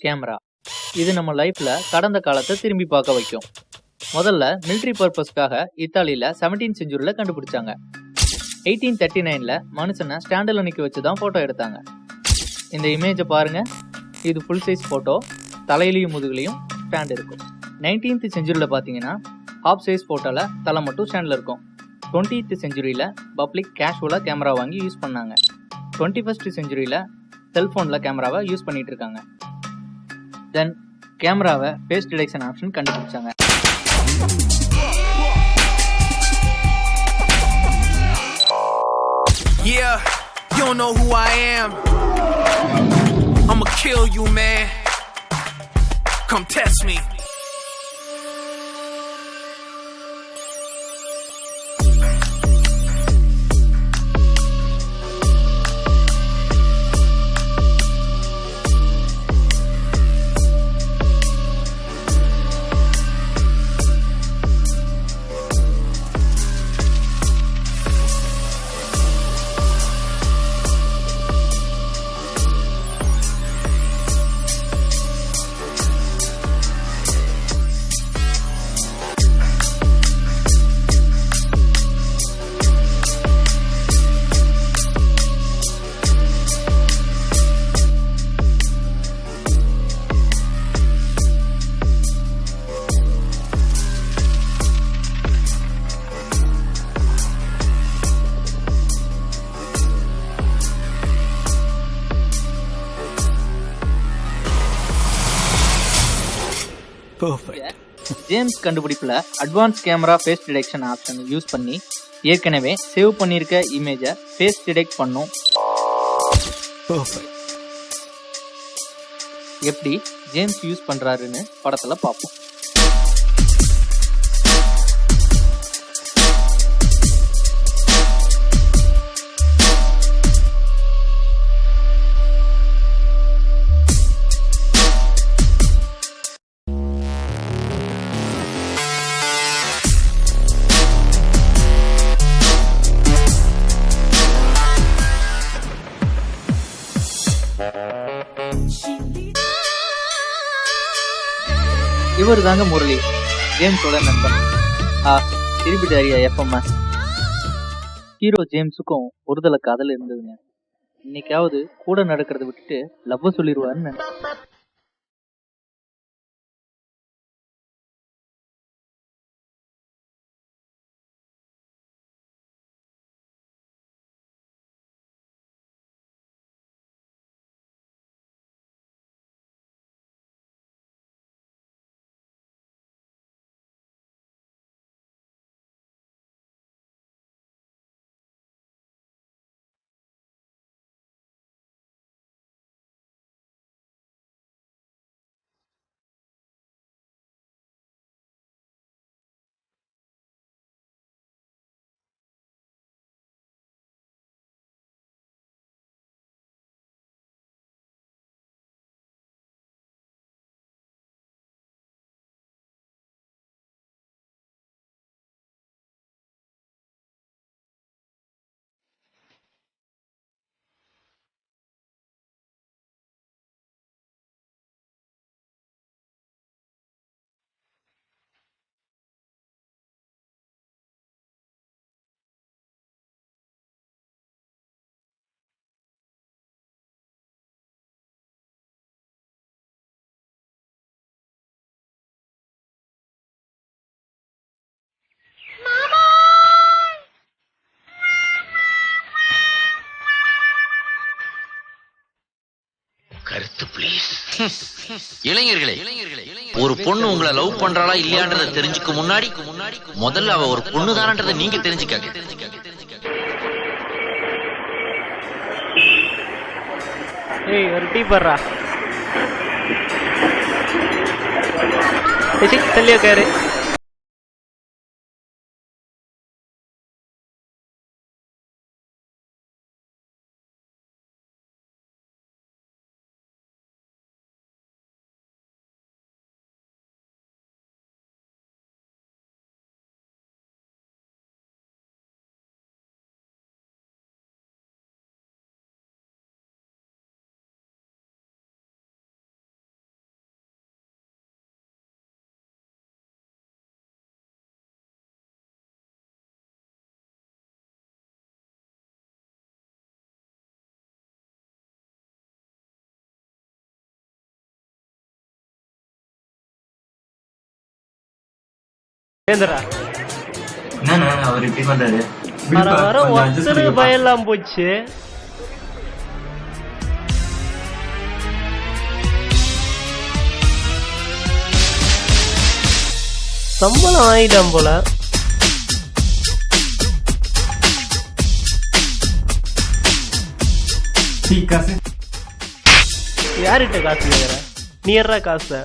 Camera. இது நம்ம லைஃப்ல கடந்த காலத்தை திரும்பி பார்க்க வைக்கும். முதல்ல மிலிட்டரி பர்பஸ்க்காக இத்தாலியில 17th செஞ்சுரியில கண்டுபிடிச்சாங்க. 1839ல மனுஷனை ஸ்டாண்டில் நிக்க வச்சு தான் போட்டோ எடுத்தாங்க. இந்த இமேஜை பாருங்க. இது ஃபுல் சைஸ் போட்டோ. தலையிலையும் முதுகுலையும் ஸ்டாண்ட் இருக்கும். 19th செஞ்சுரியில பாத்தீங்கன்னா ஹாஃப் சைஸ் போட்டோல தலை மட்டும் ஸ்டாண்ட்ல இருக்கும். 20th செஞ்சுரியில பப்ளிக் கேஷுவலா கேமரா வாங்கி யூஸ் பண்ணாங்க. 21st செஞ்சுரியில செல்போன்ல கேமராவை யூஸ் பண்ணிட்டு இருக்காங்க. தென் கேமராவை ஃபேஸ் டிடெக்ஷன் ஆப்ஷன் கண்டுபிடிச்சாங்க. Yeah, you don't know who I am. I'ma kill you, man. Come test me. James கண்டுபிடிப்புல advance camera face detection option use பண்ணி ஏற்கனவே சேவ் பண்ணிருக்க இமேஜை ஃபேஸ் டிடெக்ட் பண்ணும். எப்படி ஜேம்ஸ் யூஸ் பண்றாருன்னு படத்துல பார்ப்போம். இவர் தாங்க முரளி, ஜேம்ஸோட நண்பன். திருப்பிட்டாரியா எப்பமா. ஹீரோ ஜேம்ஸுக்கும் ஒருதலை காதல் இருந்ததுங்க. இன்னைக்காவது கூட நடக்கிறத விட்டுட்டு லவ் சொல்லிடுவாருன்னு இளைஞர்களே, ஒரு பொண்ணு உங்களை லவ் பண்றாளா இல்லையான்றத தெரிஞ்சுக்க முன்னாடி முதல்ல அவ ஒரு பொண்ணு தானன்றதை நீங்க தெரிஞ்சுக்காங்க. ஏய், ஒரு டீ பர்றா. தள்ளி உட்காரு. ஏந்திரா என்னண்ணா அவர் இப்படி பண்றாரு? வர வர ஒருத்தருக்கு பயம்லாம் போச்சு. சம்பளம் ஆயிட்டான் போல. யார்கிட்ட காசு கேக்குற? நீ ஏறா காசு?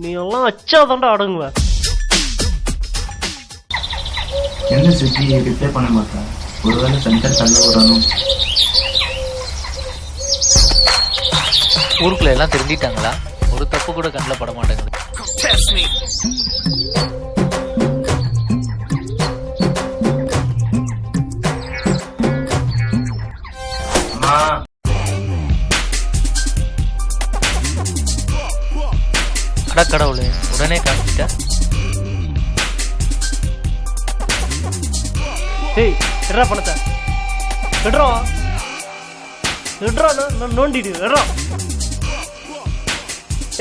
நீ எல்லாம் அச்சாதாண்டா அடங்குவ. என்ன சுத்தி ரிப்ளை பண்ண மாட்டான். ஒருவேளை சென்டர் தள்ள விடணும். ஊருக்குள்ள எல்லாம் தெரிஞ்சிட்டாங்களா? ஒரு தப்பு கூட கண்ணில் பட மாட்டேங்குது. Test me. கடவுளே, உடனே காமிச்சிட்ட. ஏய் எட்ரா பணத்தை எட்ரா எட்ரா நான் நோண்டிடு எட்ரா.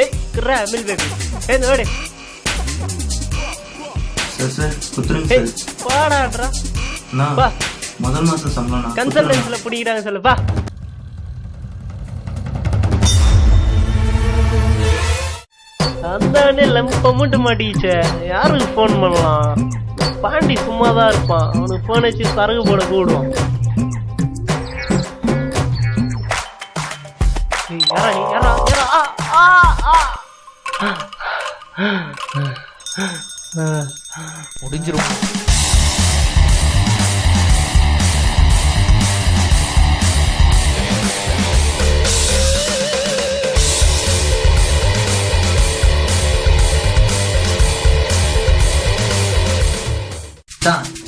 ஏய் கிரா மில் பேபி ஏய் நோடி. சார் குத்துருங்க ஏய் சார். பாடாட்ரா அண்ணா, வா. முதல் மாசம் சம்பளம் கன்சல்டன்ஸ்ல பிடிக்கிறாங்க சொல்லு வா. அந்த லம்ப மூட்டு மாட்டிக்கிச்ச. யாருக்கு போன் பண்ணலாம்? பாண்டி சும்மாதான் இருப்பான். அவனுக்கு போன் வச்சு சரகு போட கூடுவான். யாரா நீ? யாரா முடிஞ்சிரும்.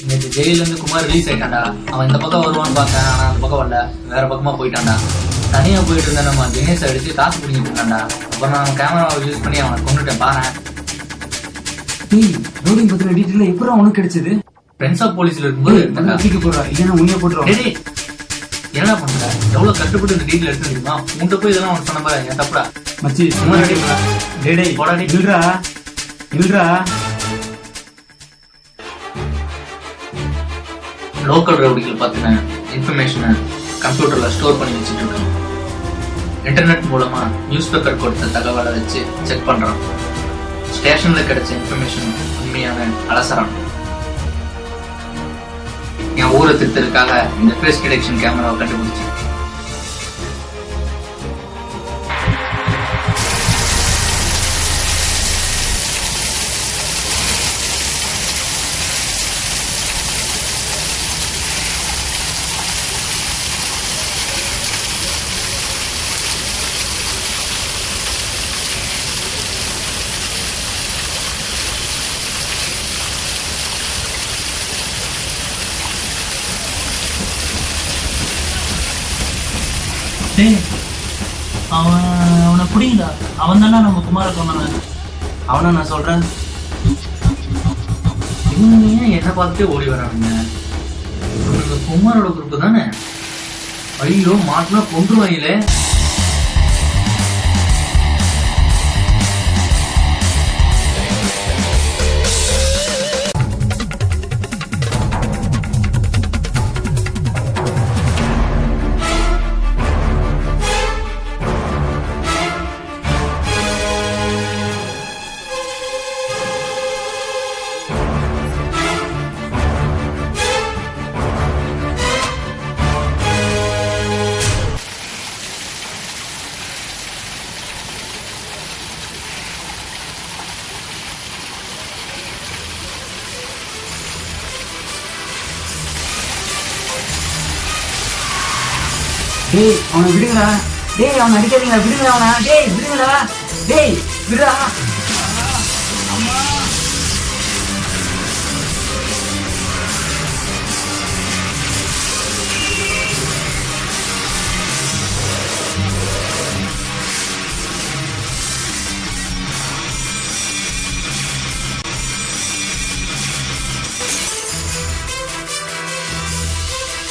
நேற்று ஜெயில இருந்து குமார் ரிலீஸ் ஆயிட்டான்டா. அவன் இந்த பக்கம் வருவான்னு பார்த்தேன், ஆனா அந்த பக்கம் வரல, வேற பக்கமா போயிட்டான்டா. தனியா போயிட்டு இருந்த நம்ம தினேஷ் அடிச்சு காசு பிடிக்கிட்டு இருக்கான்டா. அப்புறம் நான் கேமராவை யூஸ் பண்ணி அவனை கொண்டுட்டேன் பாரு. லோடிங் பத்தின டீட்டெயில் எப்பறம் அவனுக்கு கிடைச்சது? ஃப்ரெண்ட்ஸ் ஆஃப் போலீஸ்ல இருக்கும்போது தூக்கி போடுறா. இல்லைன்னா உண்மையை போட்டுருவான். என்னடா பண்ற? எவ்வளவு கஷ்டப்பட்டு இந்த டீட்டெயில் எடுத்து தெரியுமா? உன்கிட்ட போய் இதெல்லாம் அவன் சொன்ன பாரு, என் தப்புடா. மச்சி சும்மா அடிப்பா. டேடே போடாடி. இல்லடா இல்லடா. லோக்கல் ரவுடிகள் பத்தின இன்ஃபர்மேஷனை கம்ப்யூட்டர்ல ஸ்டோர் பண்ணி வச்சுட்டு இருக்கான். இன்டர்நெட் மூலமா நியூஸ் பேப்பர் கொடுத்த தகவலை வச்சு செக் பண்றான். ஸ்டேஷன்ல கிடைச்ச இன்ஃபர்மேஷன் உண்மையான அலசறான். என் ஊரை திருத்ததுக்காக இந்த ஃபேஸ் டிடெக்ஷன் கேமராவை கண்டுபிடிச்சு அவனை புடிங்கடா. அவன் தானே நம்ம குமார சொன்னாங்க. அவனா நான் சொல்றேன். இவங்க ஏன் என்ன பார்த்துட்டே ஓடி வரானுங்க? இவங்க குமாரோட குரூப் தானே? ஐயோ மாட்டினா கொன்றுவாங்களே. டேய் அவனை விடுங்கடா. டேய் அவனை அடிக்காதீங்களா. விடுங்கடா அவனை. டேய் விடுங்கடா. டேய் விடுடா.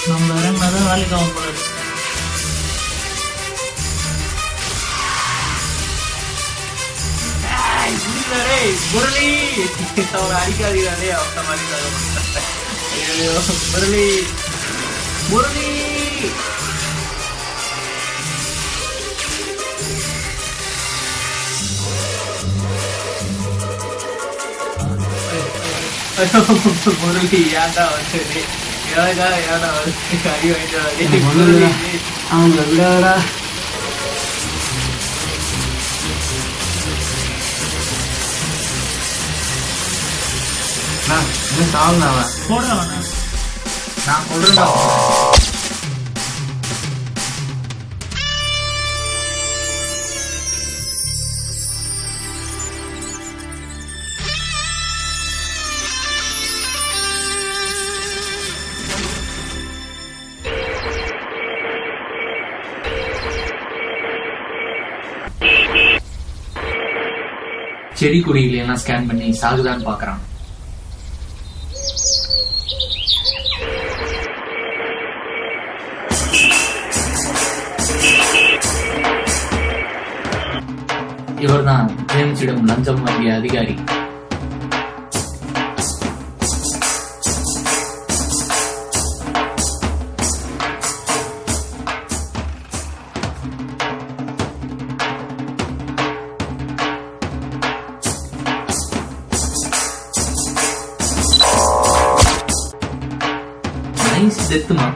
நம்ம இறங்கினாதான் வேலைக்கு ஆகும் போல இருக்கு. டேய் டேய் முரளி அவனை அடிக்காதீங்க டேய் அவன் மாதிரி ஐயோ முரளி முரளி முரளி ஏன்டா வந்து ஏடா வந்து அடி வாங்கிட்டு அவங்க விடாடா இன்னும் சாவுங்க அவன் போடுறவன் நான் சொல்றேன் செடி கொடிகளை எல்லாம் ஸ்கேன் பண்ணி சாகுதான்னு பாக்குறான். இவர்தான் ஜேம்ஸிடம் லஞ்சம் வாங்கிய அதிகாரி. நைஸ் டெத்துமா.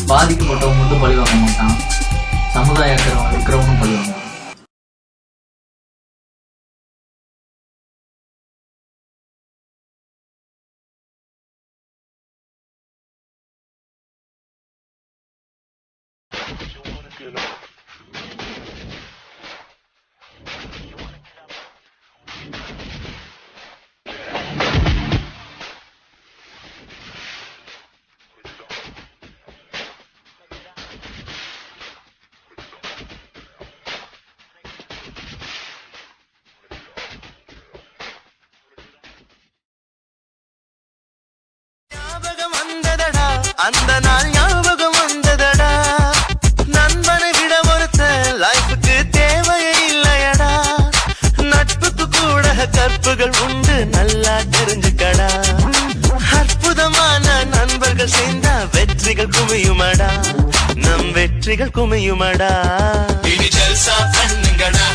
பாதிக்கப்பட்டவங்க மட்டும் பழி வாங்க மாட்டான், சமுதாய இருக்கிறவனும் பழி வாங்க. அந்த நாள் ஞாபகம் வந்ததடா, நண்பனை விட ஒருத்த லைஃபுக்கு தேவையே இல்லையடா, நட்புக்கு கூட கற்புகள் உண்டு நல்லா தெரிஞ்சுக்கடா, அற்புதமான நண்பர்கள் சேர்ந்தா வெற்றிகள் குமியுமடா, நம் வெற்றிகள் குமியுமடா, இனி ஜல்சா பண்ணுங்கடா.